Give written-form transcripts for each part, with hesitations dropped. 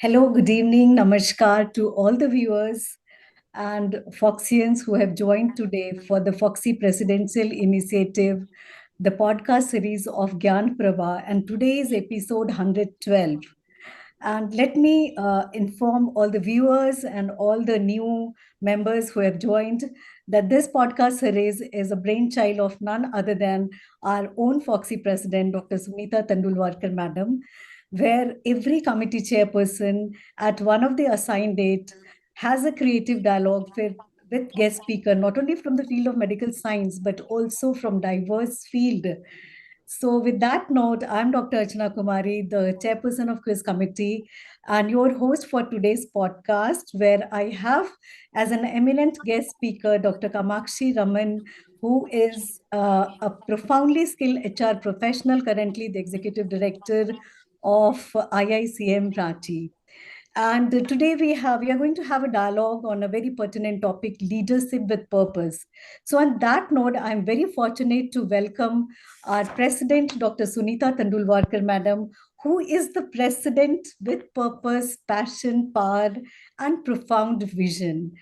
Hello, good evening, namaskar to all the viewers and Foxians who have joined today for the Foxy Presidential Initiative, the podcast series of Gyan Pravah, and today is episode 112. And let me inform all the viewers and all the new members who have joined that this podcast series is a brainchild of none other than our own Foxy President, Dr. Sunita Tandulwadkar, Madam, where every committee chairperson at one of the assigned date has a creative dialogue with guest speaker, not only from the field of medical science, but also from diverse field. So with that note, I'm Dr. Arjuna Kumari, the chairperson of quiz committee and your host for today's podcast, where I have as an eminent guest speaker, Dr. Kamakshi Raman, who is a profoundly skilled HR professional, currently the executive director of IICM Ranchi. And today we are going to have a dialogue on a very pertinent topic, leadership with purpose. So on that note, I'm very fortunate to welcome our president, Dr. Sunita Tandulwadkar, madam, who is the president with purpose, passion, power, and profound vision.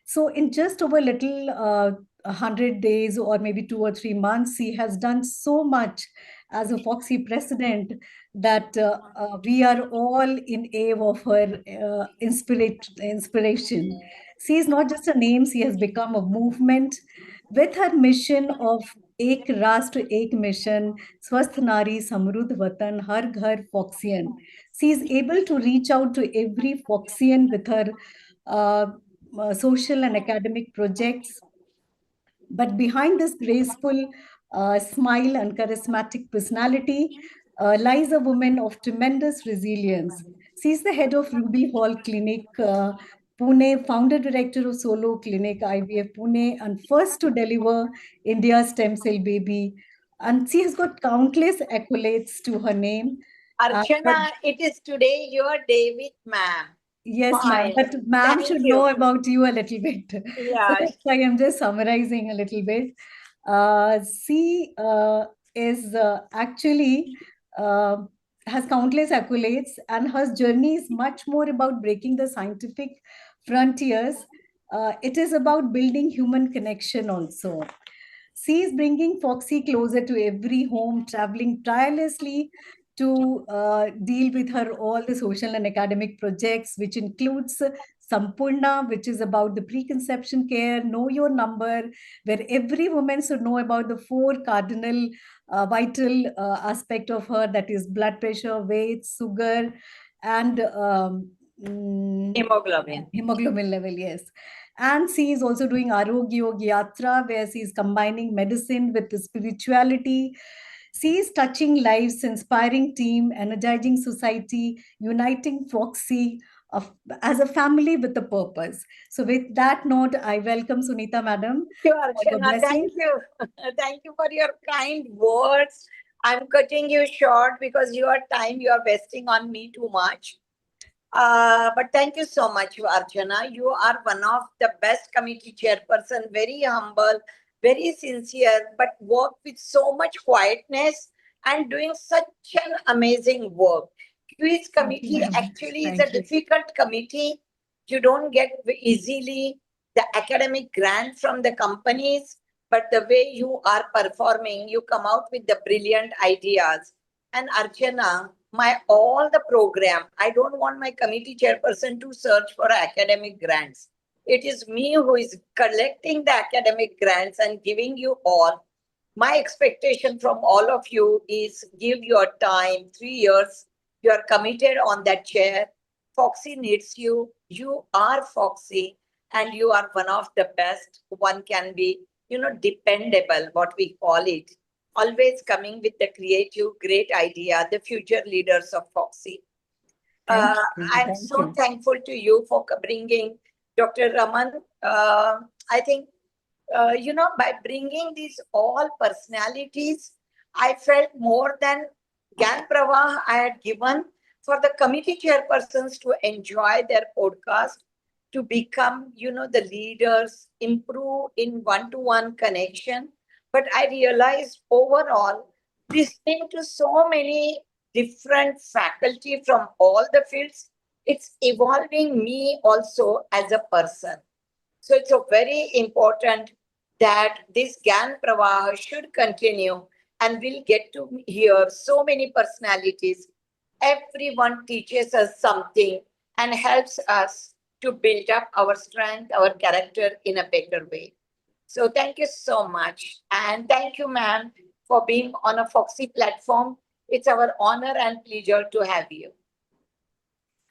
So in just over a little 100 days or maybe 2 or 3 months, he has done so much as a Foxy president that we are all in awe of her inspiration. She is not just a name, she has become a movement with her mission of Ek Rashtra Ek Mission, Swasth Nari Samruddh Vatan, Har Ghar Foxian. She is able to reach out to every Foxian with her uh, social and academic projects. But behind this graceful smile and charismatic personality lies a woman of tremendous resilience. She's the head of Ruby Hall Clinic, Pune, founder director of Solo Clinic, IVF Pune, and first to deliver India's stem cell baby. And she has got countless accolades to her name. But Archana, it is today your day with ma'am. yes, ma'am. Fine. But ma'am Thank should know you. about you a little bit. So Yeah. that's why I'm just summarizing a little bit. She is actually uh, has countless accolades, and her journey is much more about breaking the scientific frontiers. It is about building human connection also. She is bringing Foxy closer to every home, traveling tirelessly to deal with her all the social and academic projects, which includes Sampurna, which is about the preconception care, know your number, where every woman should know about the four cardinal vital aspect of her, that is blood pressure, weight, sugar, and Hemoglobin. hemoglobin level, yes. And she is also doing Arogya Yoga Yatra, where she is combining medicine with the spirituality. She is touching lives, inspiring team, energizing society, uniting Foxy of, as a family with a purpose. So with that note, I welcome Sunita madam Thank you, for your Archana. blessing. Thank you. Thank you for your kind words. I'm cutting you short because your time you are wasting on me too much. But thank you so much, Arjuna. You are one of the best committee chairperson, very humble, very sincere, but work with so much quietness and doing such an amazing work. Quiz Thank you, committee ma'am. actually is a Thank you. difficult committee. You don't get easily the academic grant from the companies, but the way you are performing, you come out with the brilliant ideas. And Archana, my all the program, I don't want my committee chairperson to search for academic grants. It is me who is collecting the academic grants and giving you all. My expectation from all of you is give your time, 3 years. You are committed on that chair. Foxy needs you. You are Foxy, and you are one of the best. One can be, dependable, what we call it, always coming with the creative, great idea, the future leaders of Foxy. Thank Uh, you. I'm Thank so you. thankful to you for bringing Dr. Raman. I think, by bringing these all personalities, I felt more than Gyan Pravah I had given for the committee chairpersons to enjoy their podcast, to become, the leaders, improve in one-to-one connection. But I realized overall, listening to so many different faculty from all the fields, It's evolving me also as a person. So it's a very important that this Gyan Pravah should continue, and we'll get to hear so many personalities. Everyone teaches us something and helps us to build up our strength, our character in a better way. So thank you so much. And thank you, ma'am, for being on a Foxy platform. It's our honor and pleasure to have you.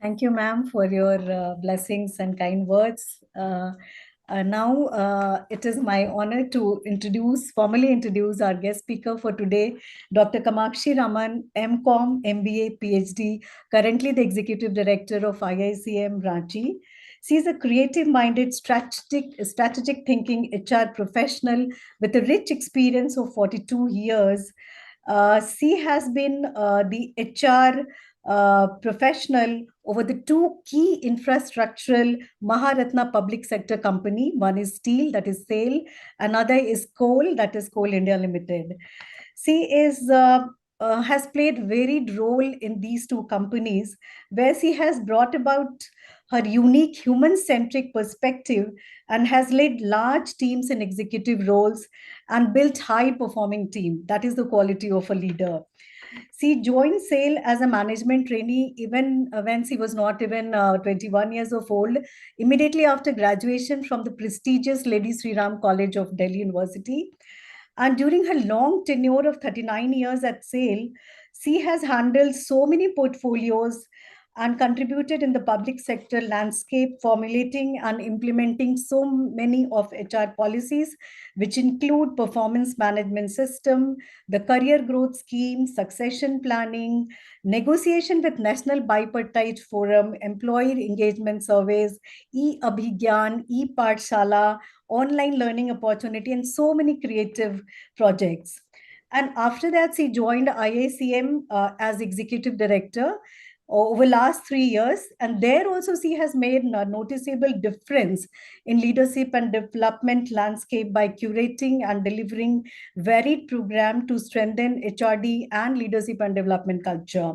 Thank you, ma'am, for your blessings and kind words. Now, it is my honor to formally introduce our guest speaker for today, Dr. Kamakshi Raman, MCom, MBA, PhD, currently the Executive Director of IICM Ranchi. She is a creative-minded, strategic thinking HR professional with a rich experience of 42 years. She has been the HR professional over the two key infrastructural Maharatna public sector company. One is steel, that is SAIL. Another is coal, that is Coal India Limited. She has played varied role in these two companies, where she has brought about her unique human-centric perspective and has led large teams in executive roles and built high-performing team. That is the quality of a leader. She joined SAIL as a management trainee even when she was not even 21 years of old, immediately after graduation from the prestigious Lady Sri Ram College of Delhi University. And during her long tenure of 39 years at SAIL, she has handled so many portfolios and contributed in the public sector landscape, formulating and implementing so many of HR policies, which include performance management system, the career growth scheme, succession planning, negotiation with National Bipartite Forum, employee engagement surveys, e-Abhigyan, e-Pathshala, online learning opportunity, and so many creative projects. And after that, she joined IACM as executive director over last 3 years, and there also she has made a noticeable difference in leadership and development landscape by curating and delivering varied program to strengthen HRD and leadership and development culture.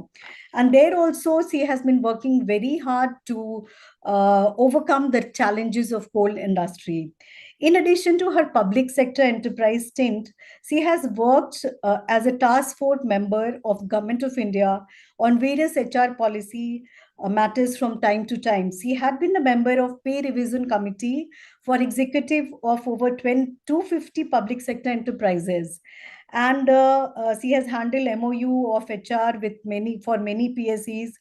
And there also she has been working very hard to overcome the challenges of coal industry. In addition to her public sector enterprise stint, she has worked as a task force member of Government of India on various HR policy matters from time to time. She had been a member of Pay Revision Committee for executive of over 250 public sector enterprises. And she has handled MOU of HR with many PSEs.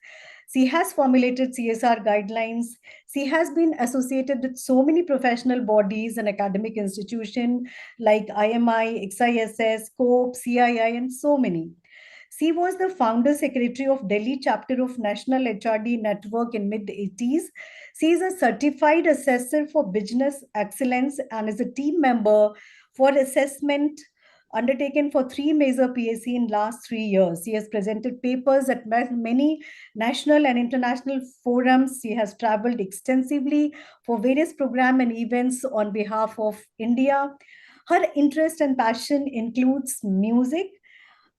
She has formulated CSR guidelines. She has been associated with so many professional bodies and academic institutions like IMI, XISS, COPE, CII, and so many. She was the founder secretary of Delhi chapter of National HRD Network in mid-80s. She is a certified assessor for business excellence and is a team member for assessment undertaken for three major PSC in last 3 years. She has presented papers at many national and international forums. She has traveled extensively for various programs and events on behalf of India. Her interest and passion includes music,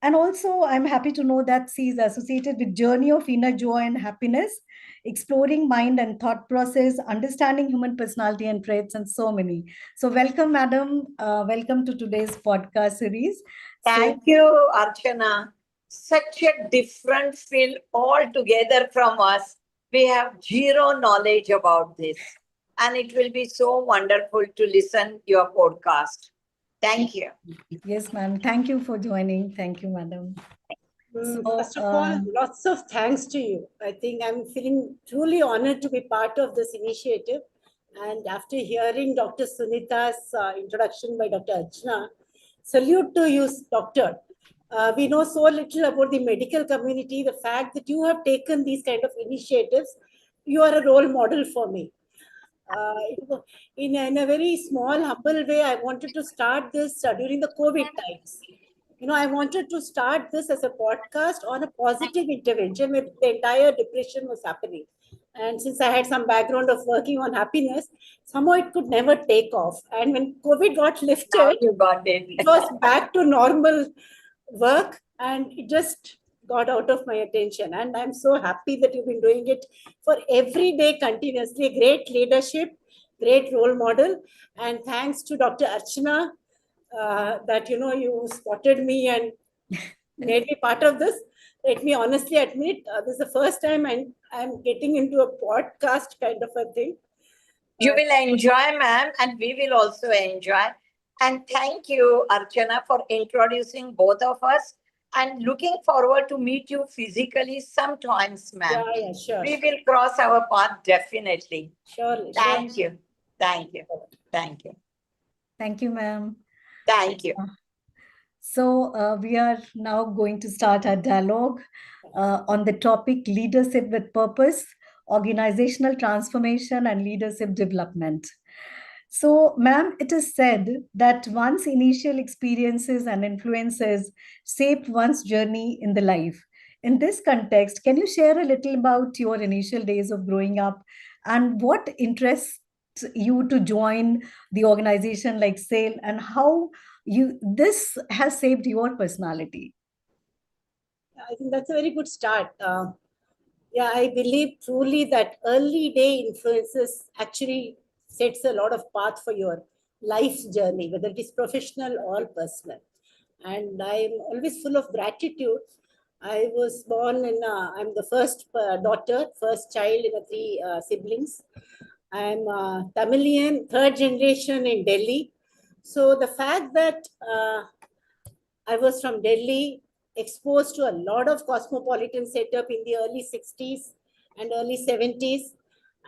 and also, I'm happy to know that she is associated with Journey of Inner Joy and Happiness, exploring mind and thought process, understanding human personality and traits, and so many. So, welcome, madam. Welcome to today's podcast series. So, Thank you, Arjuna. Such a different field altogether from us. We have zero knowledge about this. And it will be so wonderful to listen your podcast. Thank you. yes, ma'am. Thank you for joining. Thank you, madam. So, First of all, lots of thanks to you. I think I'm feeling truly honored to be part of this initiative. And after hearing Dr. Sunita's introduction by Dr. Arjuna, salute to you, Doctor. We know so little about the medical community. The fact that you have taken these kind of initiatives, you are a role model for me. In a very small, humble way, I wanted to start this during the COVID times. I wanted to start this as a podcast on a positive intervention when the entire depression was happening. And since I had some background of working on happiness, somehow it could never take off. And when COVID got Now lifted, you got it. it was back to normal work, and it just got out of my attention. And I'm so happy that you've been doing it for every day continuously. Great leadership, great role model. And thanks to Dr. Archana that, you spotted me and made me part of this. Let me honestly admit, this is the first time I'm getting into a podcast kind of a thing. You will enjoy, ma'am, and we will also enjoy. And thank you, Archana, for introducing both of us. And looking forward to meet you physically sometimes, ma'am. Yeah, sure. We will cross our path definitely. Surely. Thank you. Thank you. Thank you. Thank you, ma'am. Thank you. So we are now going to start our dialogue on the topic leadership with purpose, organizational transformation, and leadership development. So, ma'am, it is said that one's initial experiences and influences shape one's journey in the life. In this context, can you share a little about your initial days of growing up and what interests you to join the organization like SAIL, and how this has shaped your personality? I think that's a very good start. Yeah, I believe truly that early day influences actually sets a lot of path for your life's journey, whether it is professional or personal. And I'm always full of gratitude. I was born I'm the first daughter, first child in a three siblings. I'm Tamilian, third generation in Delhi. So the fact that I was from Delhi, exposed to a lot of cosmopolitan setup in the early 60s and early 70s,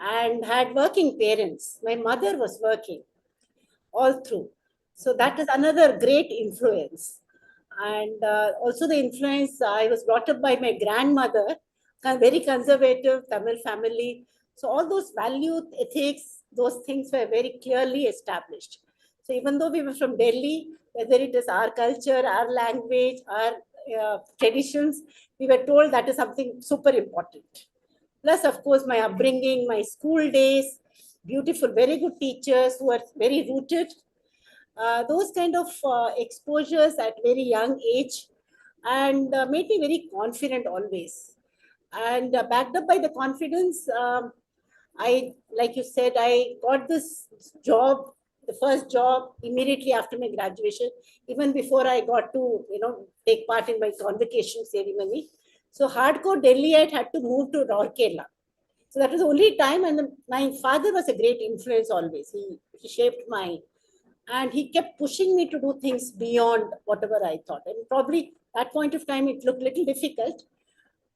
and had working parents. My mother was working all through. So that is another great influence. And also the influence, I was brought up by my grandmother, a very conservative Tamil family. So all those value ethics, those things were very clearly established. So even though we were from Delhi, whether it is our culture, our language, our traditions, we were told that is something super important. Plus, of course, my upbringing, my school days, beautiful, very good teachers who are very rooted. Those kind of exposures at very young age and made me very confident always. And backed up by the confidence, I, like you said, I got this job, the first job immediately after my graduation, even before I got to, take part in my convocation ceremony. So hardcore Delhiite had to move to Rourkela. So that was the only time, and my father was a great influence always. He shaped my, and he kept pushing me to do things beyond whatever I thought. And probably that point of time, it looked a little difficult.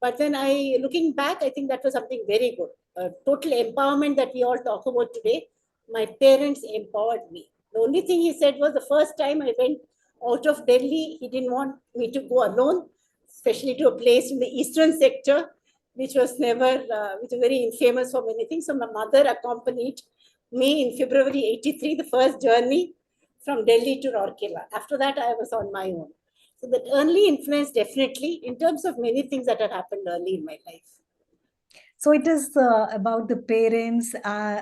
But then looking back, I think that was something very good. Total empowerment that we all talk about today. My parents empowered me. The only thing he said was the first time I went out of Delhi, he didn't want me to go alone, especially to a place in the eastern sector, which was which was very infamous for many things. So my mother accompanied me in February 83, the first journey from Delhi to Rourkela. After that, I was on my own. So that early influence definitely in terms of many things that had happened early in my life. So it is about the parents,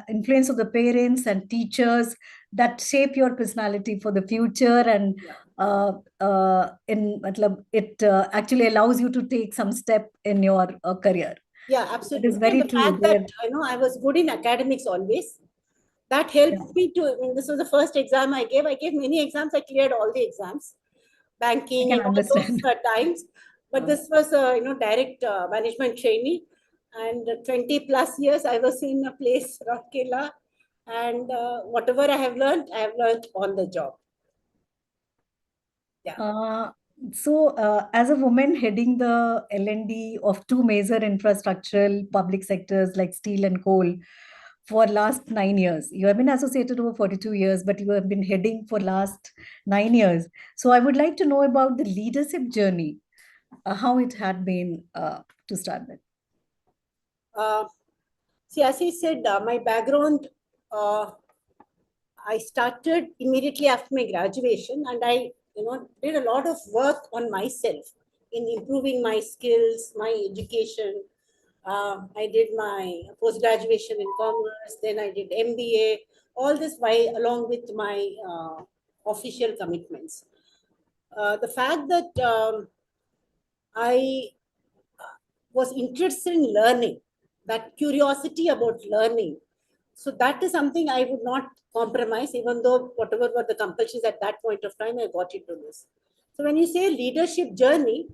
influence of the parents and teachers that shape your personality for the future, and it actually allows you to take some step in your career. Yeah, absolutely. It is very And the true. fact that I was good in academics always, that helped me to. I mean, this was the first exam I gave. I gave many exams. I cleared all the exams, banking I and can all those understand. times. But this was direct management training, and 20 plus years I was in a place Rourkela, and whatever I have learned on the job. Yeah. So, as a woman heading the L&D of two major infrastructural public sectors like steel and coal for last 9 years, you have been associated over 42 years, but you have been heading for last 9 years. So, I would like to know about the leadership journey, how it had been to start with. See, as I said, my background, I started immediately after my graduation, and I, did a lot of work on myself in improving my skills, my education. I did my post-graduation in commerce, then I did MBA, all this along with my official commitments. The fact that I was interested in learning, that curiosity about learning. So that is something I would not compromise, even though whatever were the compulsions at that point of time, I got into this. So when you say leadership journey,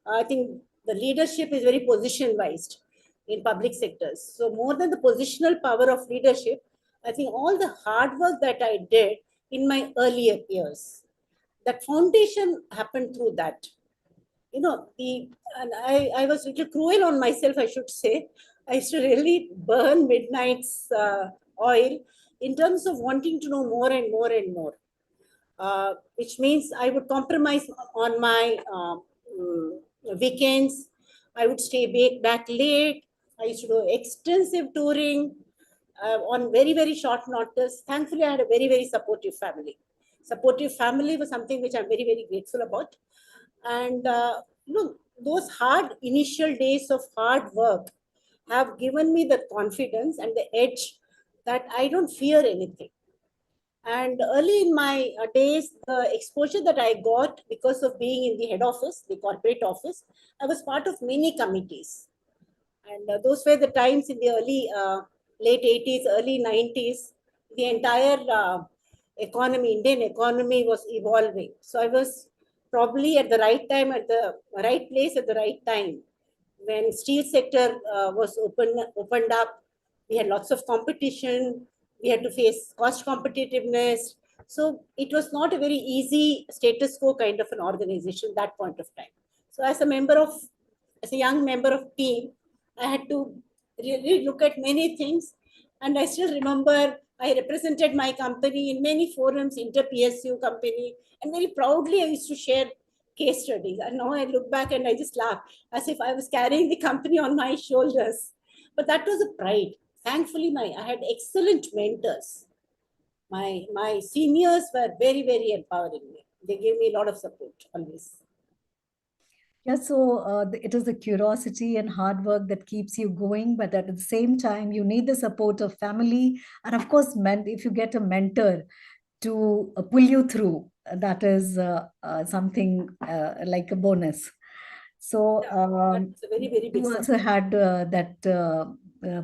I think the leadership is very position based in public sectors. So more than the positional power of leadership, I think all the hard work that I did in my earlier years, that foundation happened through that. And I was a little cruel on myself, I should say. I used to really burn midnight's oil in terms of wanting to know more and more and more, which means I would compromise on my weekends. I would stay back late. I used to do extensive touring on very, very short notice. Thankfully, I had a very, very supportive family. Supportive family was something which I'm very, very grateful about. And, those hard initial days of hard work have given me the confidence and the edge that I don't fear anything. And early in my days, the exposure that I got because of being in the head office, the corporate office, I was part of many committees. And those were the times in the late 80s, early 90s, the entire Indian economy was evolving. So I was probably at the right time, at the right place at the right time. When steel sector was opened up, we had lots of competition. We had to face cost competitiveness. So it was not a very easy status quo kind of an organization that point of time. So as a young member of team, I had to really look at many things. And I still remember I represented my company in many forums, inter PSU company, and very proudly I used to share case studies. And now I look back and I just laugh as if I was carrying the company on my shoulders. But that was a pride. Thankfully, I had excellent mentors. My seniors were very, very empowering me. They gave me a lot of support always. Yeah, so it is the curiosity and hard work that keeps you going, but at the same time, you need the support of family. And of course, if you get a mentor to pull you through, that is something like a bonus. So That's a very, very big you also support. had that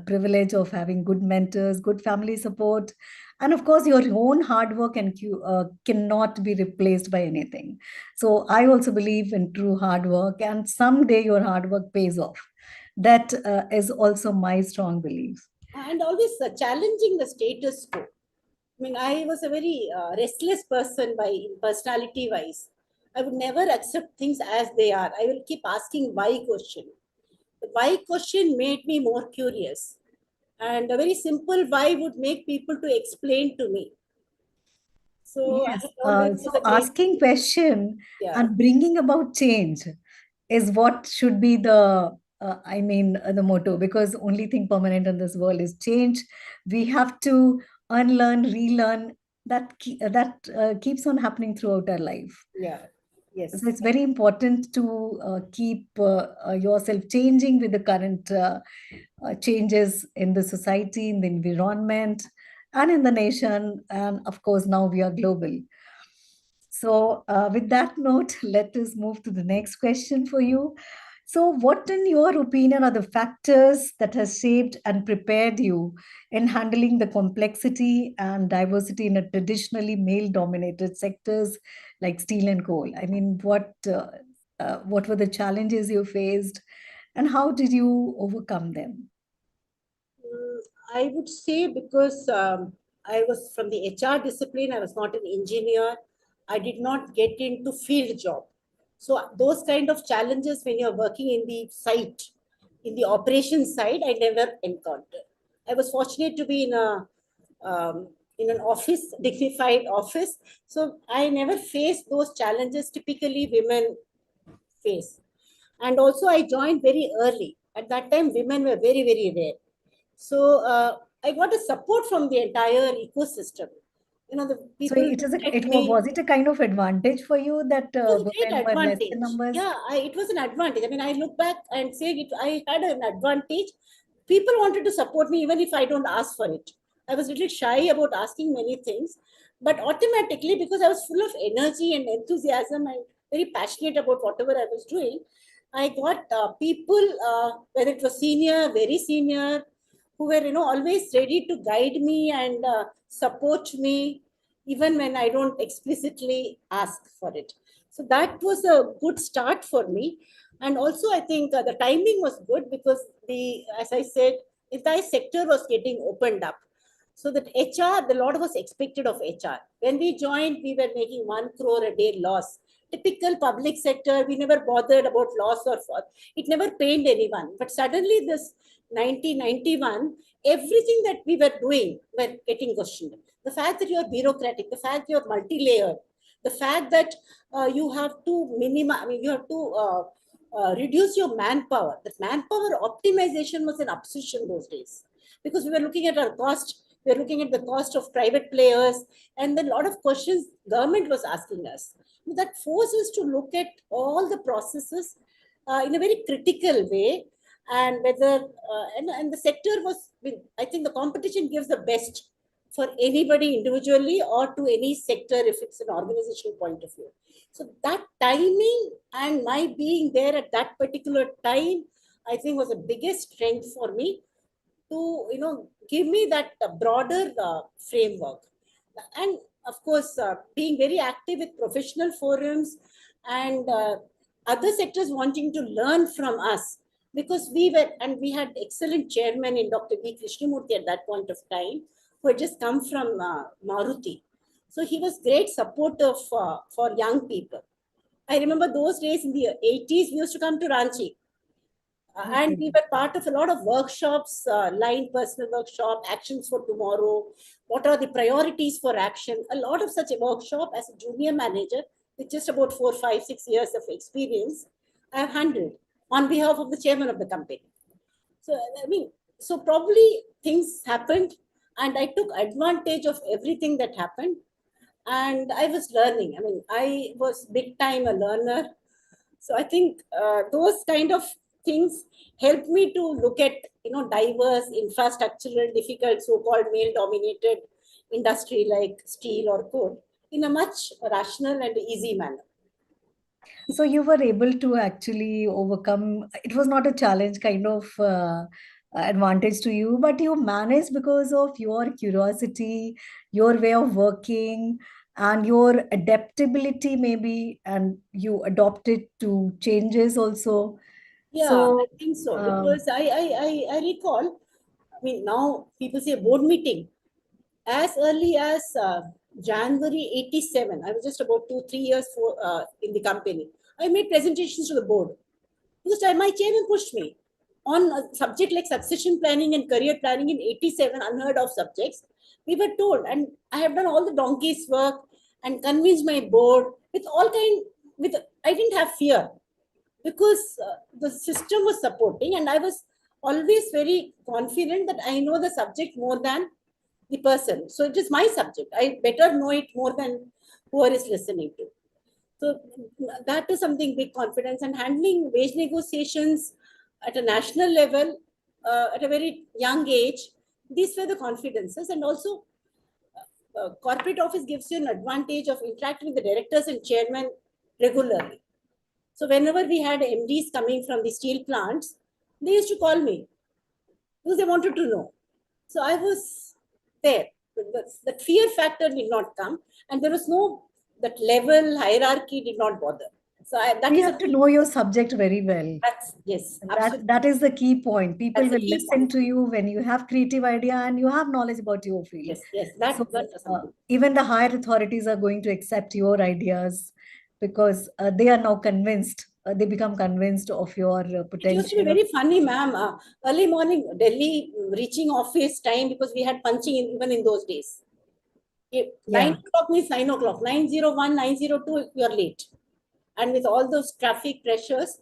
privilege of having good mentors, good family support, and of course, your own hard work cannot be replaced by anything. So I also believe in true hard work, and someday your hard work pays off. That is also my strong belief. And always challenging the status quo. I mean, I was a very restless person by personality wise. I would never accept things as they are. I will keep asking why question. The why question made me more curious. And a very simple why would make people to explain to me. So I Yes. had always was So a great, asking question yeah, and bringing about change is what should be the motto, because only thing permanent in this world is change. We have to unlearn, relearn. That keeps on happening throughout our life. yeah, So yes. it's very important to keep yourself changing with the current changes in the society, in the environment, and in the nation. And of course, now we are global. So, with that note, let us move to the next question for you. So, what, in your opinion, are the factors that has shaped and prepared you in handling the complexity and diversity in a traditionally male-dominated sectors like steel and coal? I mean, what were the challenges you faced, and how did you overcome them? I would say because I was from the HR discipline, I was not an engineer. I did not get into field job. So those kind of challenges when you're working in the site, in the operations side, I never encountered. I was fortunate to be in an office, dignified office. So I never faced those challenges typically women face. And also I joined very early. At that time, women were very, very rare. So I got a support from the entire ecosystem. The So, people looked at me. was it a kind of advantage for you that It was a women great were less in advantage. numbers? Yeah, it was an advantage. I mean, I look back and say I had an advantage. People wanted to support me even if I don't ask for it. I was a little shy about asking many things, but automatically, because I was full of energy and enthusiasm and very passionate about whatever I was doing, I got people, whether it was senior, very senior, who were, always ready to guide me and support me, even when I don't explicitly ask for it. So that was a good start for me. And also, I think the timing was good because as I said, the entire sector was getting opened up. So that HR, the lot was expected of HR. When we joined, we were making 1 crore a day loss. Typical public sector, we never bothered about loss or fraud. It never pained anyone. But suddenly, this 1991, everything that we were doing were getting questioned. The fact that you're bureaucratic, the fact you're multi-layered, the fact that you have to minimize, you have to reduce your manpower. That manpower optimization was an obsession those days because we were looking at our cost, we were looking at the cost of private players, and then a lot of questions government was asking us. That forced us to look at all the processes in a very critical way, and whether and the sector was. I think the competition gives the best for anybody individually or to any sector if it's an organizational point of view. So that timing and my being there at that particular time, I think was the biggest strength for me to give me that broader framework. And of course, being very active with professional forums and other sectors wanting to learn from us, because we had excellent chairman in Dr. B Krishnamurthy at that point of time, who had just come from Maruti. So he was great supportive for young people. I remember those days in the 80s, we used to come to Ranchi. And we were part of a lot of workshops, line personal workshop, actions for tomorrow. What are the priorities for action? A lot of such a workshop as a junior manager with just about 4, 5, 6 years of experience, I have handled on behalf of the chairman of the company. So, so probably things happened and I took advantage of everything that happened. And I was learning. I was big time a learner. So I think those kind of things help me to look at diverse infrastructural difficult so-called male dominated industry like steel or coal in a much rational and easy manner. So you were able to actually overcome, it was not a challenge kind of advantage to you, but you managed because of your curiosity, your way of working, and your adaptability, maybe, and you adopted to changes also. Yeah, I So, think so, because I recall, now people say board meeting. As early as January 87, I was just about 2, 3 years in the company. I made presentations to the board because my chairman pushed me on a subject like succession planning and career planning in 87, unheard of subjects. We were told, and I have done all the donkey's work and convinced my board with all kind. I didn't have fear because the system was supporting, and I was always very confident that I know the subject more than the person. So it is my subject. I better know it more than whoever is listening to. So that is something big confidence, and handling wage negotiations at a national level at a very young age. These were the confidences, and also corporate office gives you an advantage of interacting with the directors and chairman regularly. So whenever we had MDs coming from the steel plants, they used to call me because they wanted to know. So I was there. The fear factor did not come, and there was no that level hierarchy did not bother. So that you is a have to know your subject very well. that's yes, And absolutely. that is the key point. People That's the will key listen point. to you when you have creative idea and you have knowledge about your field. Yes, yes, So that was something. even the higher authorities are going to accept your ideas because they are now convinced. They become convinced of your It used to be potential. very funny, ma'am. Early morning, Delhi reaching office time because we had punching even in those days. If Yeah. 9 o'clock means 9 o'clock. 9:01, 9:02, you're late. And with all those traffic pressures,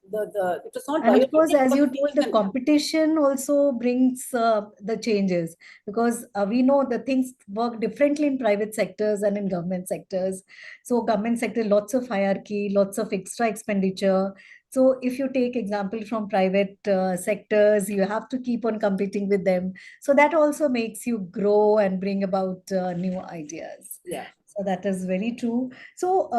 it was not And of course, biometric, as but you still told, you the can. competition also brings the changes because we know the things work differently in private sectors and in government sectors. So government sector, lots of hierarchy, lots of extra expenditure. So if you take example from private sectors, you have to keep on competing with them. So that also makes you grow and bring about new ideas. Yeah. So that is very true. So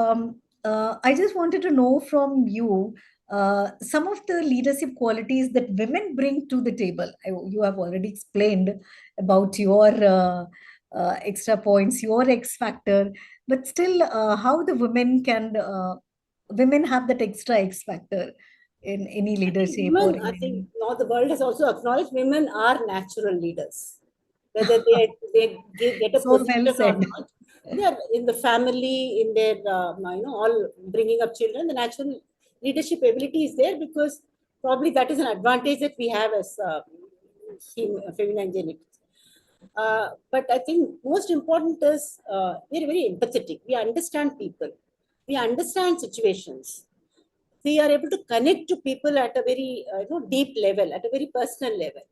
I just wanted to know from you some of the leadership qualities that women bring to the table. You have already explained about your extra points, your X factor, but still, how the women have that extra X factor in any I think leadership or women, in I think any. now the world has also acknowledged women are natural leaders. Whether get a So well position or said. not, they are in the family, in their, all bringing up children. The natural leadership ability is there because probably that is an advantage that we have as feminine genetics. But I think most important is we're very empathetic. We understand people. We understand situations. We are able to connect to people at a very deep level, at a very personal level.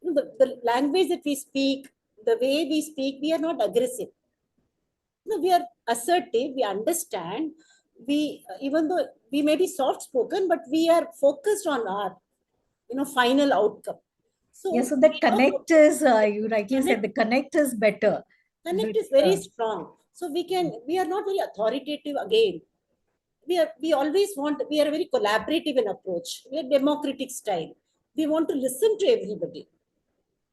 The language that we speak, the way we speak, we are not aggressive. We are assertive. We understand. We even though we may be soft spoken, but we are focused on our final outcome. Yeah, So so that we know how connect is, you rightly said, connect. the connect is better Connect with, is very strong. So we are not very authoritative again. We always want, we are very collaborative in approach. We are democratic style. We want to listen to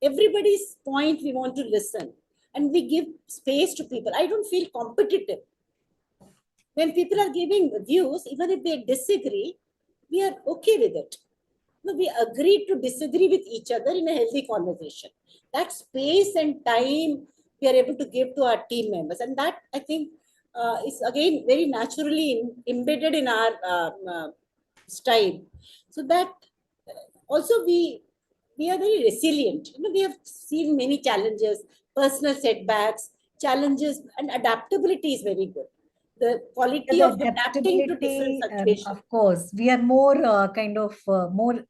everybody's point. We want to listen, and we give space to people. I don't feel competitive when people are giving views. Even if they disagree, we are okay with it. No, we agree to disagree with each other in a healthy conversation. That space and time we are able to give to our team members, and that I think is again very naturally embedded in our style. So that also we are very resilient. We have seen many challenges, personal setbacks, challenges, and adaptability is very good. The yeah, quality the of adapting to different adaptability, situations. of course, we are more kind of more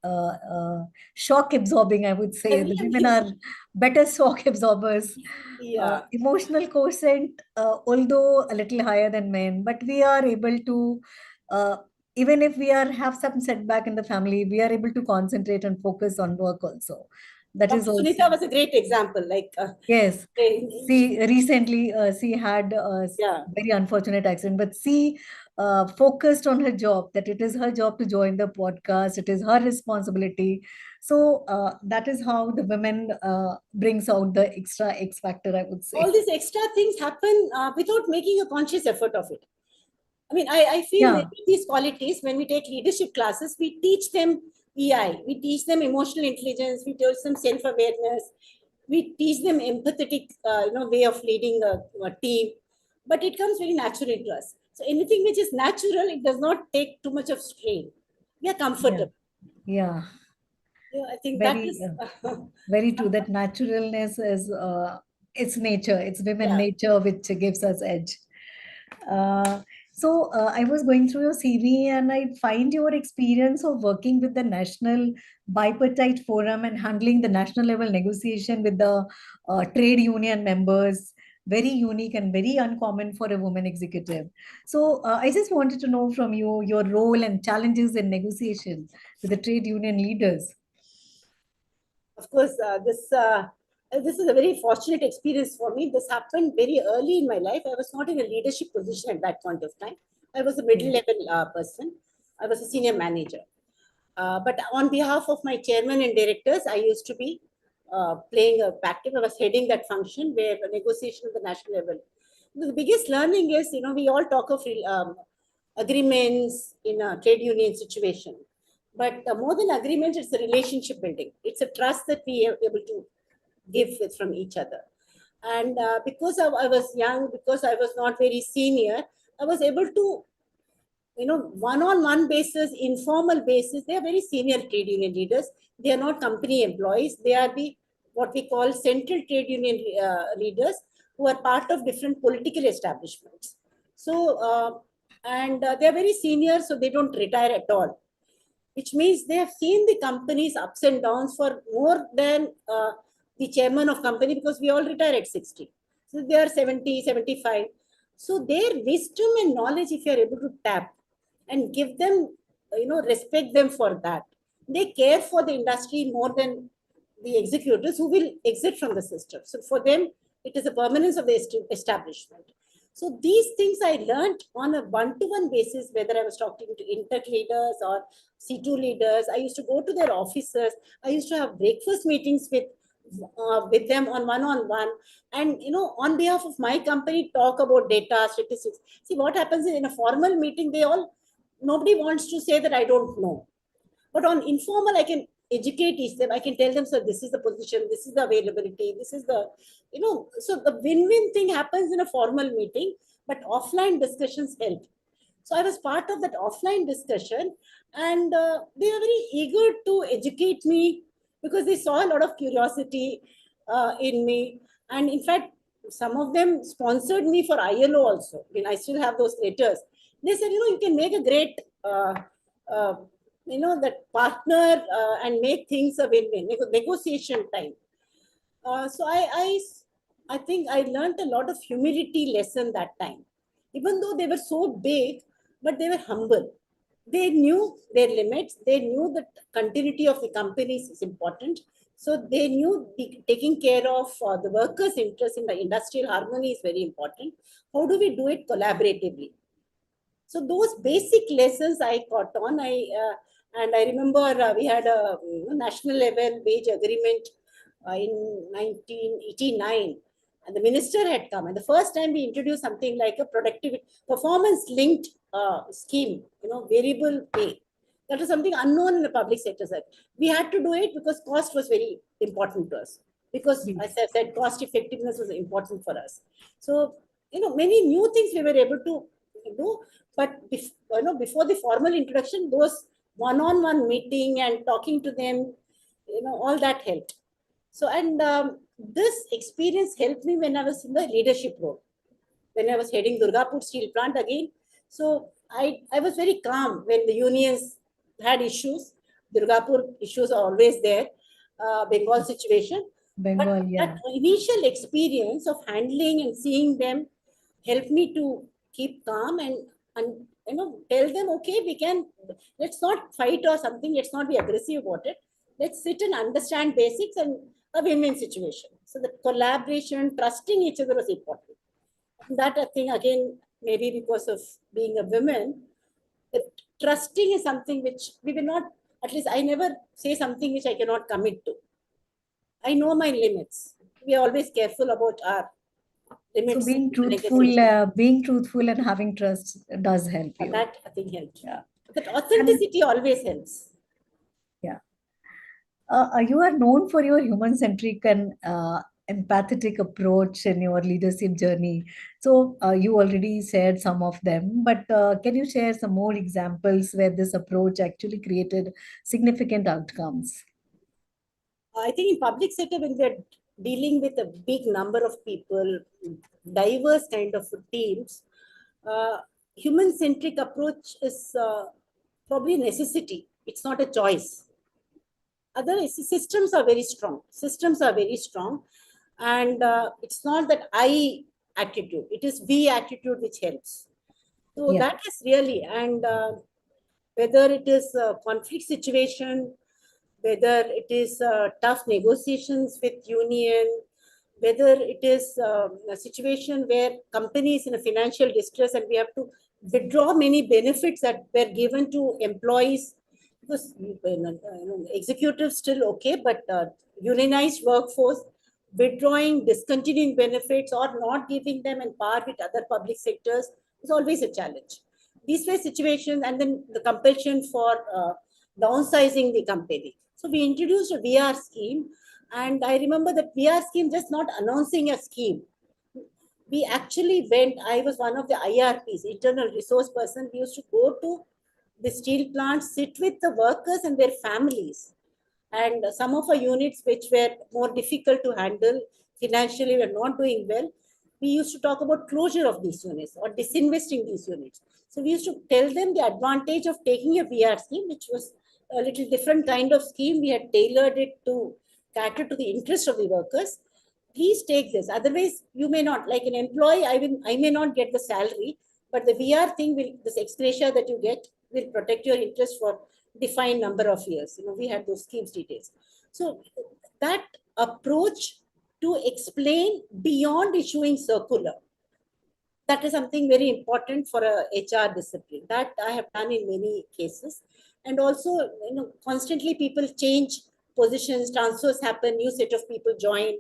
shock absorbing, I would say. The women are better shock absorbers. Yeah. Emotional quotient, although a little higher than men, but we are able to, uh, even if we are have some setback in the family, we are able to concentrate and focus on work also. That is Dr. also. Sunita was a great example. Like, Yes. she, She recently she had a yeah, very unfortunate accident, but she focused on her job, that it is her job to join the podcast. It is her responsibility. So that is how the women brings out the extra X factor, I would all say. these extra things happen without making a conscious effort of it. I mean, I feel many Yeah. of these qualities, when we take leadership classes, we teach them EI, we teach them emotional intelligence, we teach them self-awareness, we teach them empathetic, way of leading a team. But it comes very naturally to us. So anything which is natural, it does not take too much of strain. We are Yeah. comfortable. Yeah. Yeah, I think that Very, is, very true. That naturalness is it's nature. It's women yeah. nature which gives us edge. Uh, I was going through your CV and I find your experience of working with the National Bipartite Forum and handling the national level negotiation with the trade union members very unique and very uncommon for a woman executive. So I just wanted to know from you your role and challenges in negotiation with the trade union leaders. Of course, this is a very fortunate experience for me. This happened very early in my life. I was not in a leadership position at that point of time. I was a middle level person. I was a senior manager. But on behalf of my chairman and directors, I used to be playing a active. I was heading that function where the negotiation at the national level. The biggest learning is, we all talk of agreements in a trade union situation. But more than agreements, it's a relationship building. It's a trust that we are able to give with from each other. And because I was young, because I was not very senior, I was able to, one-on-one basis, informal basis. They are very senior trade union leaders. They are not company employees. They are the what we call central trade union leaders who are part of different political establishments. So, and they are very senior, so they don't retire at all, which means they have seen the company's ups and downs for more than the chairman of company, because we all retire at 60. So they are 70, 75. So their wisdom and knowledge, if you are able to tap and give them, respect them for that. They care for the industry more than the executives who will exit from the system. So for them, it is the permanence of the establishment. So these things I learned on a one-to-one basis, whether I was talking to intake leaders or C2 leaders. I used to go to their offices. I used to have breakfast meetings with them on one-on-one. And, on behalf of my company, talk about data, statistics. See, what happens is in a formal meeting, nobody wants to say that I don't know. But on informal, I can educate each them. I can tell them, so this is the position, this is the availability, this is so the win-win thing happens in a formal meeting, but offline discussions help. So I was part of that offline discussion, and they were very eager to educate me because they saw a lot of curiosity in me. And in fact, some of them sponsored me for ILO also. I mean, I still have those letters. They said, you can make a great uh, that partner and make things a win-win, negotiation time. So I think I learned a lot of humility lesson that time. Even though they were so big, but they were humble. They knew their limits. They knew that continuity of the companies is important. So they knew taking care of the workers' interest in the industrial harmony is very important. How do we do it collaboratively? So those basic lessons I caught on. And I remember we had a national level wage agreement in 1989, and the minister had come. And the first time we introduced something like a productivity performance linked scheme, variable pay. That was something unknown in the public sector. We had to do it because cost was very important to us. Because, as I said, cost effectiveness was important for us. So, many new things we were able to do. But before the formal introduction, those one-on-one meeting and talking to them, all that helped. So, and this experience helped me when I was in the leadership role, when I was heading Durgapur steel plant again. So I was very calm when the unions had issues. Durgapur issues are always there, Bengal situation. Bengal, But yeah. that initial experience of handling and seeing them helped me to keep calm and tell them, okay, let's not fight or something, let's not be aggressive about it. Let's sit and understand basics and a win-win situation. So the collaboration, trusting each other was important. That I think again, maybe because of being a woman, trusting is something which we will not, at least I never say something which I cannot commit to. I know my limits. We are always careful about our So limits. being truthful and having trust does help you. That I think helps. Yeah. That authenticity always helps. Yeah. You are known for your human-centric and empathetic approach in your leadership journey. So you already shared some of them, but can you share some more examples where this approach actually created significant outcomes? I think in public sector, when we are dealing with a big number of people, diverse kind of teams, uh, human-centric approach is probably a necessity. It's not a choice. Other systems are very strong. Systems are very strong. And it's not that I attitude, it is we attitude which helps. So Yeah. that is really, and whether it is a conflict situation, whether it is tough negotiations with union, whether it is a situation where companies in a financial distress and we have to withdraw many benefits that were given to employees because executives still okay, but unionized workforce withdrawing, discontinuing benefits or not giving them in par with other public sectors is always a challenge. These were situations, and then the compulsion for downsizing the company. So we introduced a VR scheme, and I remember that VR scheme just not announcing a scheme. We actually went, I was one of the IRPs, internal resource person. We used to go to the steel plants, sit with the workers and their families. And some of our units which were more difficult to handle, financially were not doing well, we used to talk about closure of these units or disinvesting these units. So we used to tell them the advantage of taking a VR scheme, which was a little different kind of scheme. We had tailored it to cater to the interest of the workers. Please take this. Otherwise, you may not, like an employee, I may not get the salary, but the VR thing will, this ex gratia that you get will protect your interest for defined number of years. We had those schemes details. So that approach to explain beyond issuing circular, that is something very important for a HR discipline. That I have done in many cases. And also, constantly people change positions, transfers happen, new set of people join.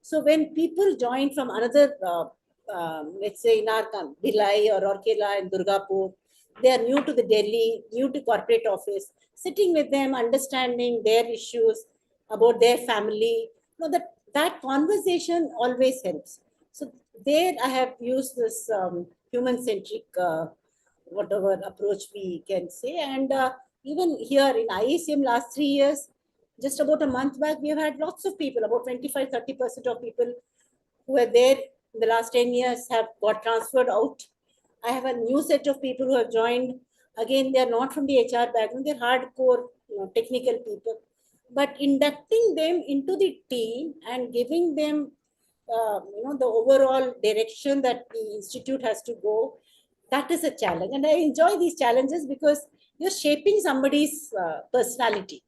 So when people join from another, let's say in our Bhilai or Rourkela and Durgapur, they are new to the Delhi, new to corporate office, sitting with them, understanding their issues about their family. That conversation always helps. So there I have used this human-centric, whatever approach we can say. And even here in IACM last 3 years, just about a month back, we have had lots of people, about 25-30% of people who were there in the last 10 years have got transferred out. I have a new set of people who have joined. Again, they are not from the HR background, they're hardcore technical people. But inducting them into the team and giving them the overall direction that the institute has to go, that is a challenge. And I enjoy these challenges because you're shaping somebody's personality.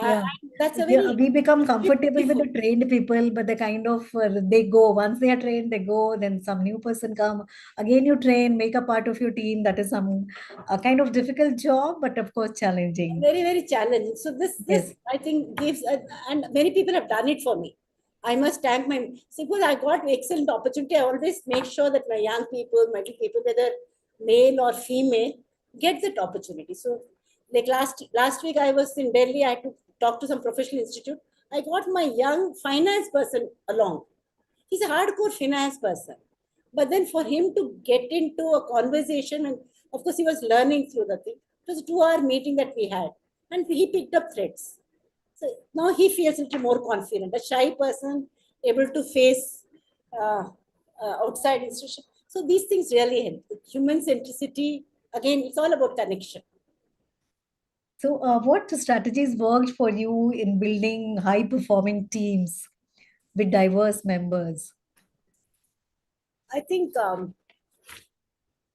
Yeah. That's a Yeah, very we become comfortable with beautiful. the trained people, but the kind of they go once they are trained, they go. Then some new person come again. You train, make a part of your team. That is some a kind of difficult job, but of course challenging. Very, very challenging. So this Yes. I think gives, and many people have done it for me. I must thank my, suppose I got excellent opportunity. I always make sure that my young people, my people, whether male or female, get that opportunity. So like last week I was in Delhi. I had to talk to some professional institute. I got my young finance person along. He's a hardcore finance person. But then for him to get into a conversation, and of course he was learning through the thing. It was a 2 hour meeting that we had, and he picked up threads. So now he feels a little more confident. A shy person able to face outside institution. So these things really help. The human centricity, again, it's all about connection. So, what strategies worked for you in building high performing teams with diverse members? I think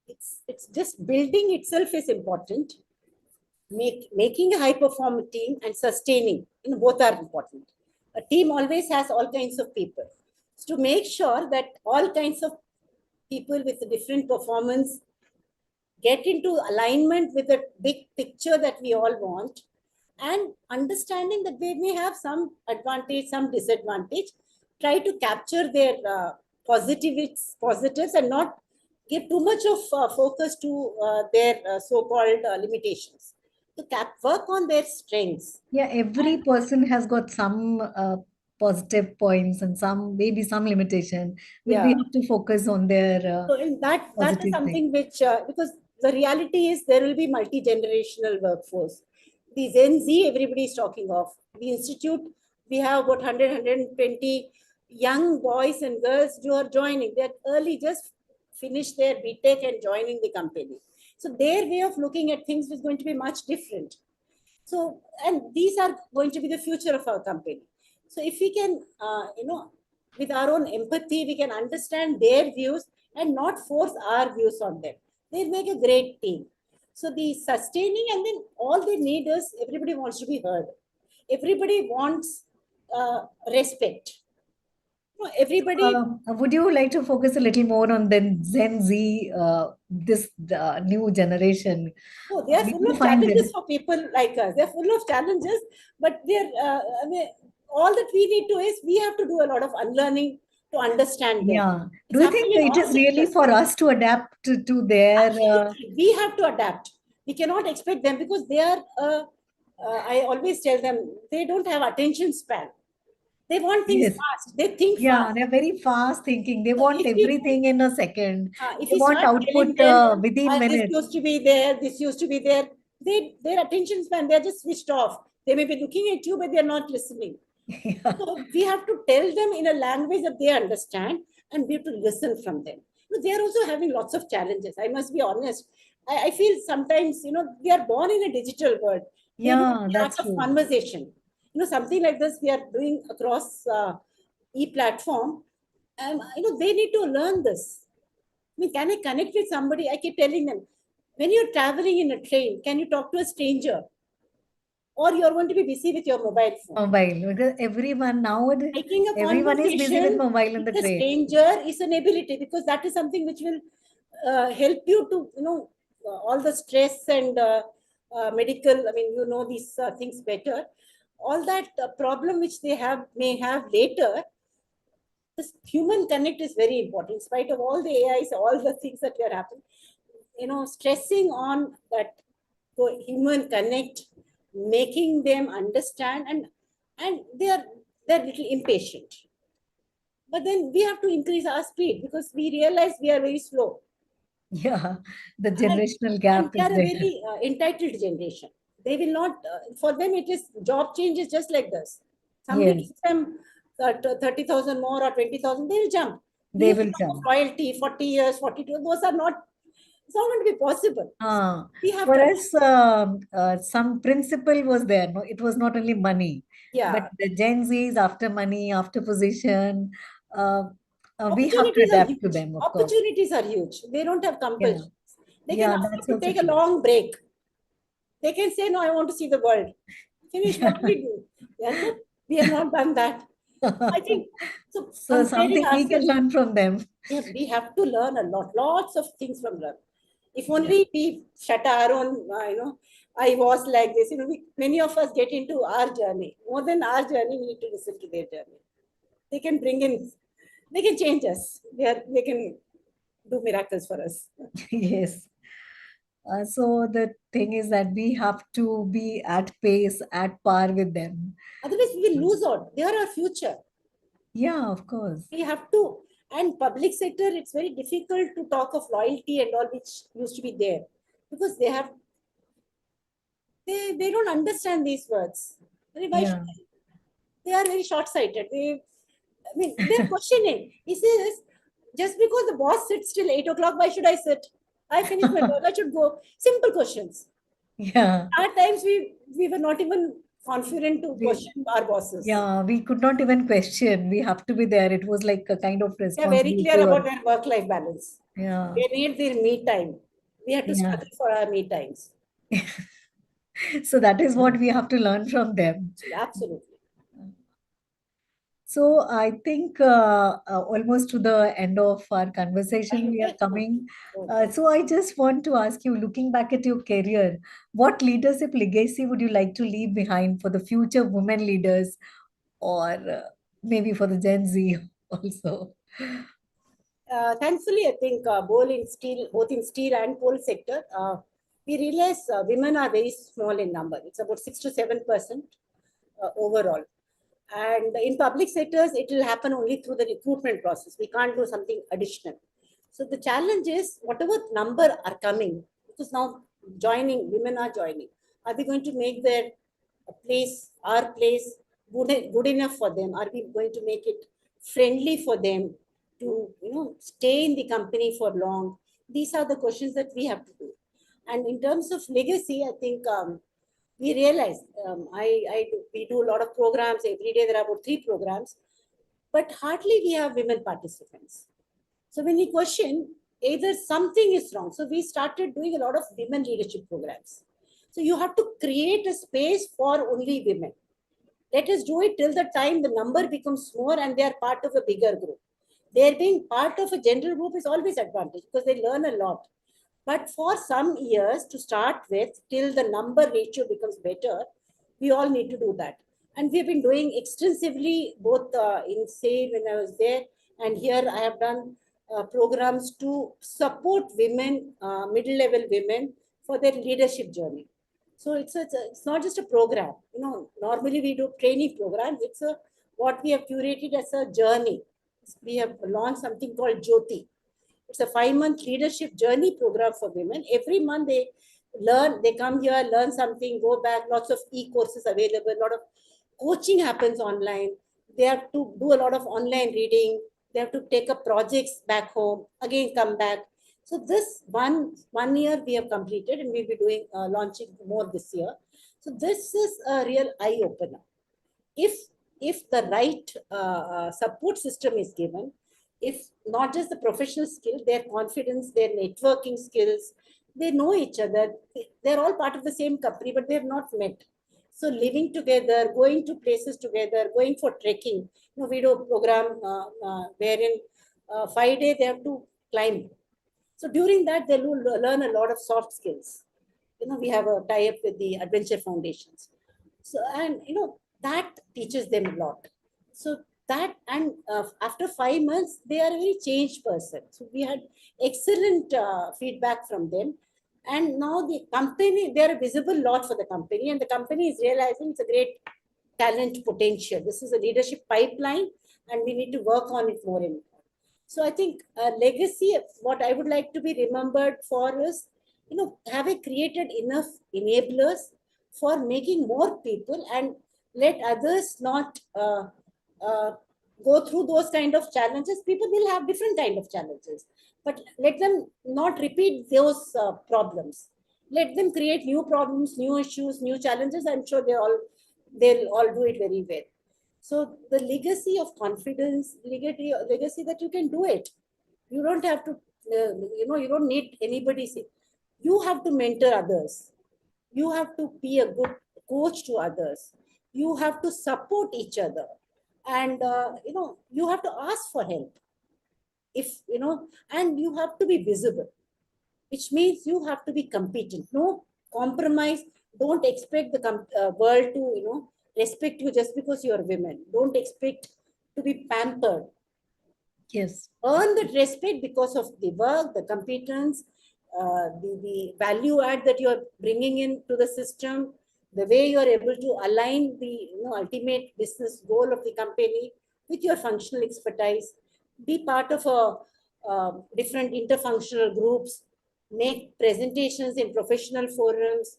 it's just building itself is important. Making a high performing team and sustaining, both are important. A team always has all kinds of people. So to make sure that all kinds of people with a different performance get into alignment with the big picture that we all want, and understanding that they may have some advantage, some disadvantage, try to capture their positives and not give too much of focus to their so-called limitations. To work on their strengths. Yeah, every person has got some positive points and some maybe some limitation, but we Yeah. have to focus on their So in that is positive thing. something which, because the reality is there will be multi-generational workforce. The Gen Z, everybody is talking of. The institute, we have about 120 young boys and girls who are joining. They're early, just finished their BTech and joining the company. So their way of looking at things is going to be much different. So, and these are going to be the future of our company. So if we can, with our own empathy, we can understand their views and not force our views on them. They make a great team. So the sustaining, and then all they need is everybody wants to be heard. Everybody wants respect. Everybody. Would you like to focus a little more on the Gen Z, this new generation? Oh, they are We full do of find challenges that, for people like us. They're full of challenges, but I mean, all that we need to is we have to do a lot of unlearning to understand them. yeah. It's Do you happening think in it all is really sectors. for us to adapt to their? Absolutely. We have to adapt. We cannot expect them because they are, I always tell them, they don't have attention span. They want things Yes. fast. They think Yeah, fast. they're very fast thinking. They So want everything in a second. if They you want start telling output them, within this minutes. used to be there, this used to be there, their attention span, they're just switched off. They may be looking at you, but they're not listening. Yeah. So we have to tell them in a language that they understand, and we have to listen from them. They are also having lots of challenges. I must be honest. I feel sometimes, they are born in a digital world. They don't have Yeah, the art that's of true. conversation. Something like this we are doing across e-platform. They need to learn this. I mean, can I connect with somebody? I keep telling them, when you're traveling in a train, can you talk to a stranger? or you're going to be busy with your mobile phone. Mobile, because everyone nowadays, Making a everyone is busy with conversation mobile in the with a train. stranger is an ability, because that is something which will help you to, all the stress and medical, I mean, these things better. All that problem which they may have later, this human connect is very important. In spite of all the AIs, all the things that are happening, stressing on that human connect, making them understand, and they're little impatient. But then we have to increase our speed, because we realize we are very slow. Yeah, the And, generational and gap they is are a there. very entitled generation. They will not, for them, it is job changes just like this. Somebody Yes, gives them 30,000 more or 20,000, they will jump. they These will are jump. loyalty, 40 years, 42, those are not, it's not going to be possible. We have For to, us, some principle was there. No, it was not only money, but yeah, the Gen Zs after money, after position, uh, we have to opportunities are adapt to huge. them, of course. Opportunities are huge. They don't have Yeah, compulsions. They can yeah, ask that's you to also take a true. long break. They can say, no, I want to see the world. Finish, what do we do? Yeah, good. We have not done that. I think, so So comparing something we can ourselves, learn from them. yeah, we have to learn a lot, lots of things from them. If Yeah. only we shut our own, I was like this, many of us get into our journey. More than our journey, we need to listen to their journey. They can bring in, they can change us. They can do miracles for us. Yes. So the thing is that we have to be at pace, at par with them. Otherwise, we will lose out. They are our future. Yeah, of course. We have to, and public sector, it's very difficult to talk of loyalty and all, which used to be there, because they don't understand these words. Why should Yeah. they are very short-sighted. I mean, they're questioning. He says, just because the boss sits till 8 o'clock, why should I sit? I finished my work, I should go. Simple questions. Yeah. At times we were not even confident to We, question our bosses. yeah, we could not even question. We have to be there. It was like a kind of They are very responsibility. clear Or, about their work-life balance. yeah. They need their me time. We have to Yeah. struggle for our me times. So that is what we have to learn from them. Absolutely. So I think almost to the end of our conversation, we are Okay. coming. Okay. So I just want to ask you, looking back at your career, what leadership legacy would you like to leave behind for the future women leaders, or maybe for the Gen Z also? Thankfully, I think both in steel and coal sector, we realize women are very small in number. It's about 6 to 7% overall. And in public sectors, it will happen only through the recruitment process. We can't do something additional. So the challenge is, whatever number are coming, because now women are joining. Are we going to make their our place, good enough for them? Are we going to make it friendly for them to, stay in the company for long? These are the questions that we have to do. And in terms of legacy, I think we realize, we do a lot of programs every day. There are about 3 programs, but hardly we have women participants. So when we question, either something is wrong. So we started doing a lot of women leadership programs. So you have to create a space for only women. Let us do it till the time the number becomes more and they are part of a bigger group. Their being part of a general group is always advantage, because they learn a lot. But for some years to start with, till the number ratio becomes better, we all need to do that. And we've been doing extensively, both in SAIL when I was there, and here I have done programs to support women, middle-level women, for their leadership journey. So it's not just a program. Normally we do training programs. It's what we have curated as a journey. We have launched something called Jyoti. It's a 5-month leadership journey program for women. Every month they come here, learn something, go back, lots of e-courses available, a lot of coaching happens online. They have to do a lot of online reading. They have to take up projects back home, again come back. So this one year we have completed, and we'll be doing launching more this year. So this is a real eye opener. If the right support system is given, if not just the professional skill, their confidence, their networking skills, they know each other. They're all part of the same company, but they have not met. So living together, going to places together, going for trekking. We do a program wherein 5 days they have to climb. So during that, they will learn a lot of soft skills. We have a tie-up with the Adventure Foundations. So, and that teaches them a lot. So that, and after 5 months, they are a very changed person. So we had excellent feedback from them. And now the company, they are a visible lot for the company, and the company is realizing it's a great talent potential. This is a leadership pipeline, and we need to work on it more and more. So I think a legacy, what I would like to be remembered for is, have I created enough enablers for making more people, and let others not uh, go through those kind of challenges. People will have different kind of challenges, but let them not repeat those problems. Let them create new problems, new issues, new challenges. I'm sure they'll all do it very well. So the legacy of confidence, legacy that you can do it. You don't have to, you don't need anybody. You have to mentor others. You have to be a good coach to others. You have to support each other. And, you have to ask for help. And you have to be visible, which means you have to be competent. No compromise. Don't expect the world to, respect you just because you're women. Don't expect to be pampered. Yes. Earn that respect because of the work, the competence, the value add that you're bringing into the system, the way you're able to align the ultimate business goal of the company with your functional expertise. Be part of different interfunctional groups, make presentations in professional forums,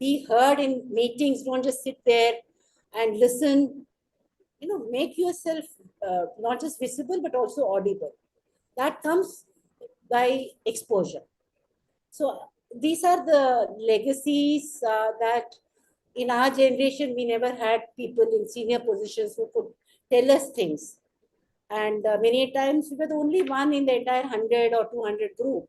be heard in meetings. Don't just sit there and listen. Make yourself not just visible but also audible. That comes by exposure. So these are the legacies that in our generation we never had people in senior positions who could tell us things. And many times we were the only one in the entire 100 or 200 group.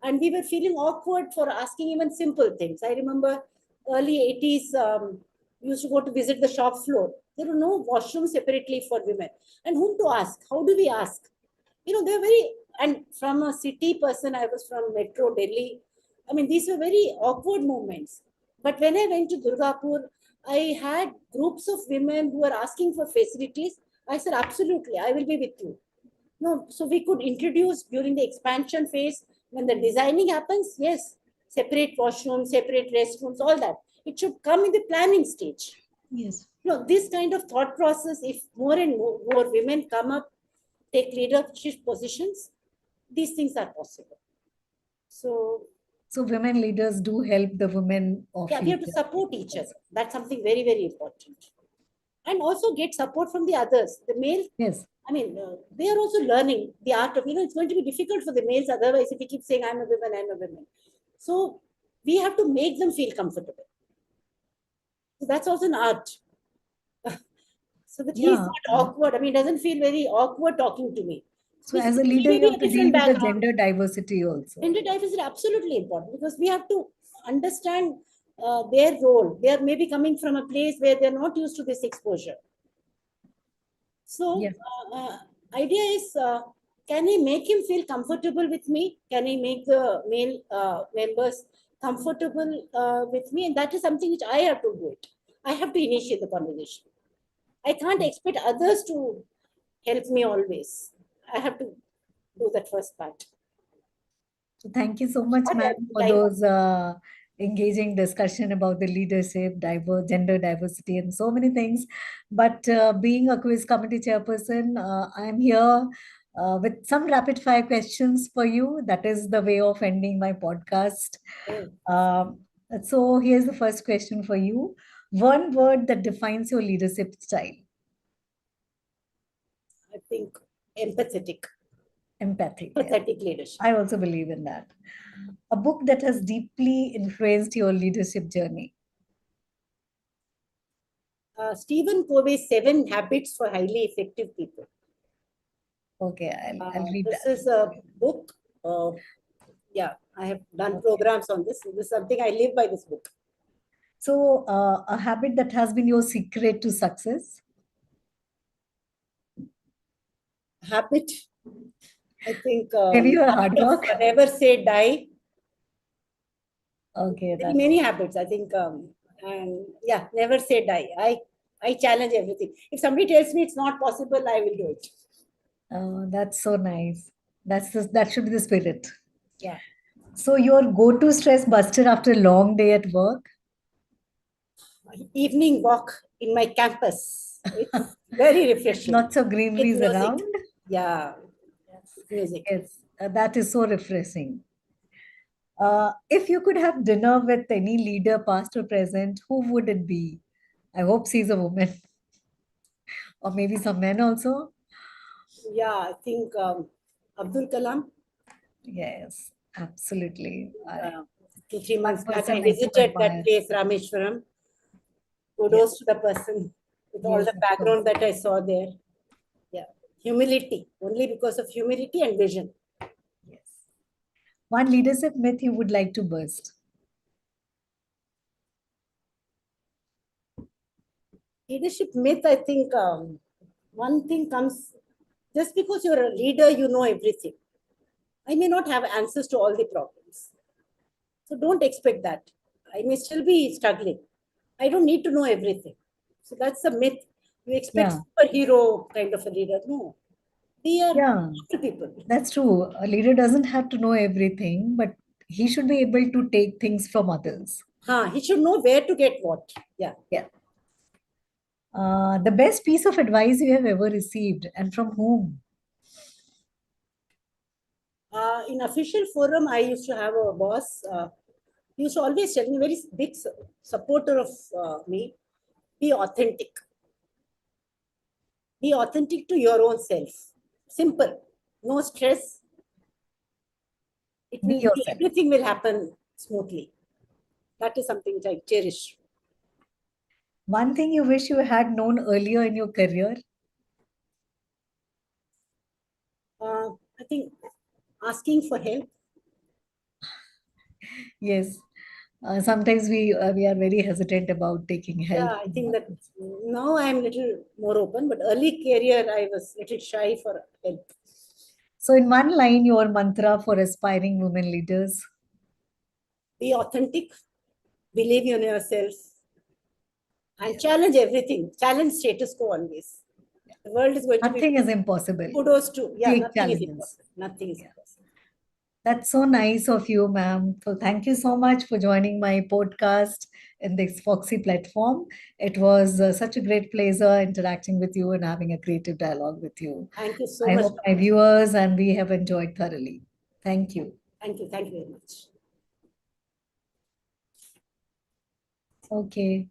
And we were feeling awkward for asking even simple things. I remember early 80s, we used to go to visit the shop floor. There were no washrooms separately for women. And whom to ask? How do we ask? They're very, and from a city person, I was from Metro Delhi. I mean, these were very awkward moments. But when I went to Durgapur, I had groups of women who were asking for facilities. I said, absolutely, I will be with you. No, so we could introduce during the expansion phase, when the designing happens, yes, separate washrooms, separate restrooms, all that. It should come in the planning stage. Yes. This kind of thought process, if more and more women come up, take leadership positions, these things are possible. So women leaders do help the women of yeah, we have to support each other. That's something very, very important. And also get support from the others. The male, yes, I mean, they are also learning the art of, it's going to be difficult for the males otherwise if we keep saying, I'm a woman. So we have to make them feel comfortable. So that's also an art. So that he's not awkward. I mean, it doesn't feel very awkward talking to me. So as a leader, you have to deal with the gender diversity also. Gender diversity is absolutely important because we have to understand their role. They are maybe coming from a place where they're not used to this exposure. So yes. Idea is, can I make him feel comfortable with me? Can I make the male members comfortable with me? And that is something which I have to do it. I have to initiate the conversation. I can't expect others to help me always. I have to do that first part. So thank you so much, ma'am, for those engaging discussion about the leadership, gender diversity, and so many things. But being a quiz committee chairperson, I'm here with some rapid fire questions for you. That is the way of ending my podcast. So here's the first question for you. One word that defines your leadership style. I think empathetic. Empathic. Empathetic leadership. I also believe in that. A book that has deeply influenced your leadership journey. Stephen Covey's 7 Habits for Highly Effective People. Okay, I'll read this that. This is a book. Yeah, I have done programs on this. This is something I live by, this book. So, a habit that has been your secret to success? Habit, I think, Maybe your hard habit of work? never say die. Okay, Very that's many habits, I think, and yeah, never say die. I challenge everything. If somebody tells me it's not possible, I will do it. that's so nice. That should be the spirit. Yeah. So, your go-to stress buster after a long day at work? Evening walk in my campus. It's very With refreshing. lots of With greeneries music. around. Yeah, music. Yes, that is so refreshing. If you could have dinner with any leader, past or present, who would it be? I hope she's a woman, or maybe some men also. Yeah, I think Abdul Kalam. Yes, absolutely. Uh, 2 3 months One back, I person I do visited that admire. place, Rameshwaram. Yes, Kudos to the person with all yes, the of course. background that I saw there. Yeah, humility, only because of humility and vision. Yes. One leadership myth you would like to burst. Leadership myth, I think one thing comes just because you're a leader, you know everything. I may not have answers to all the problems. So don't expect that. I may still be struggling. I don't need to know everything. So that's a myth. You expect Yeah, superhero kind of a leader. No, we are yeah, normal people. that's true. A leader doesn't have to know everything, but he should be able to take things from others. He should know where to get what. Yeah. Yeah. The best piece of advice you have ever received and from whom? In official forum, I used to have a boss. He used to always tell me, very big supporter of me, be authentic. Be authentic to your own self. Simple. No stress. It Be will be, yourself. everything will happen smoothly. That is something which I cherish. One thing you wish you had known earlier in your career? I think asking for help. Yes. Sometimes we are very hesitant about taking help Yeah, I from think that others. now I am little more open, but early career I was little shy for help. So, in one line, your mantra for aspiring women leaders. Be authentic, believe in yourself, and Yes. challenge everything. Challenge status quo always. The world is going to be Nothing is impossible. kudos to, yeah, Take nothing is challenges. impossible. Nothing is Yeah. impossible. That's so nice of you, ma'am. So thank you so much for joining my podcast in this Foxy platform. It was such a great pleasure interacting with you and having a creative dialogue with you. Thank you so I much. hope my viewers and we have enjoyed thoroughly. Thank you. Thank you. Thank you very much. Okay.